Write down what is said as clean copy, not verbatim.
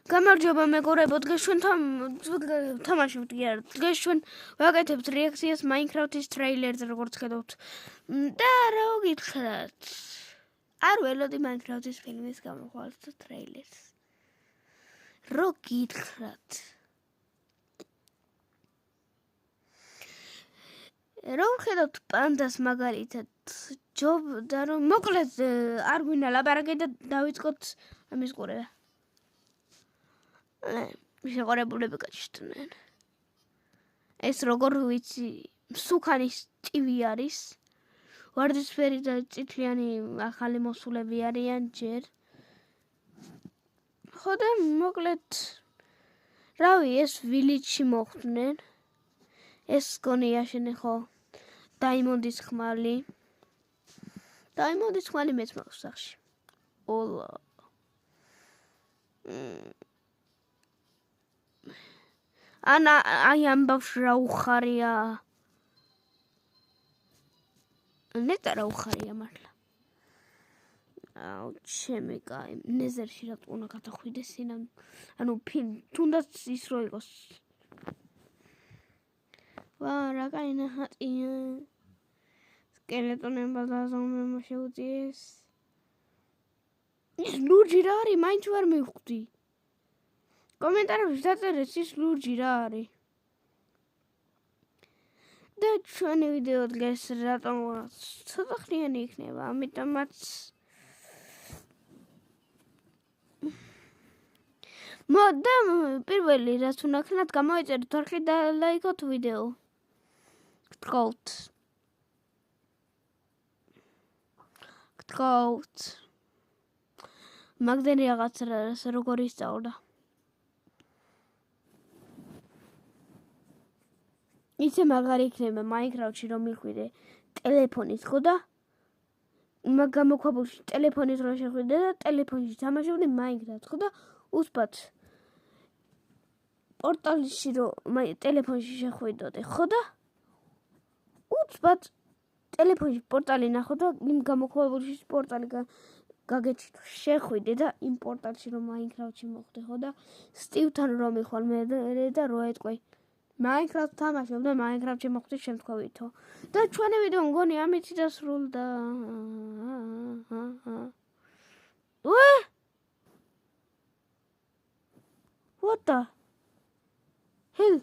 გამარჯობა მეგობრებო, დღეს ჩვენ თამაშობთ კი არა. დღეს ჩვენ ვაკეთებთ რეაქციას Minecraft-ის ტრეილერზე, როგორც ხედავთ. და რა ვგითხრათ? არ ველოდი Minecraft-ის ფილმის გამოხვალს და ტრეილერს. რო გითხრათ? რო ხედავთ პანდას მაგალითად ჯობ და რომ მოკლედ არ გვინდა ლაპარაკი და დავიწყოთ ამის ყურება. შეყარებულები გაჩნდნენ. ეს როგორ ვიცი, სუქანის ტივი არის. ვარდისფერი და წითლიანი ახალი მოსულები არიან ჯერ. ხო და მოკლედ რავი, ეს ვილიჯში მოხვდნენ. ეს გონია შენ ხო დაიმონდის ხმალი. დაიმონდის ხმალი მეც მაქვს სახში. ოლა. აი ამბავს რა უხარია. ნეტა რა უხარია მართლა. აუ ჩემი კაი, ნეზერში რა უნდა გადახვიდეს სინამ. ანუ თუნდაც ის რო იყოს. ვა რა კაი ნახატია. სკელეტონებმა და ზომბებმა შეუძიეს. ის ლურჯი რა არის, მაინც ვერ მივხვდი. კომენტარებში დაწერეთ ის ლურჯი რა არის. და ჩვენი ვიდეო დღეს რატომღაც ცოტა ხნიანი იქნება, ამიტომაც და პირველი რაც უნდა ქნათ გამოიწერეთ არხი და ლაიქოთ ვიდეო. გთხოვთ. მაგდენი რაღაც როგორ ისწავლა. ისე მაგარი იქნება Minecraft-ში რომ მიხვიდე ტელეფონის ხო და მაგ გამოქვაბულში ტელეფონის რო შეხვიდე და ტელეფონში თამაშობდი Minecraft ხო და უსპად პორტალში რო ტელეფონში შეხვიდოდი ხო და უსპად ტელეფონში პორტალი ნახო და იმ გამოქვაბულში პორტალი გაგეჩიტო შეხვიდე და იმ პორტალში რომ Minecraft-ში მოხვდე ხო და სტივთან რომ მიხვალ მე და რო ეტყვი Minecraft თამაშობ და Minecraft-ში მოხვდი შემთხვევითო. და ჩვენი ვიდეო მგონი ამით დასრულდა. What the hell?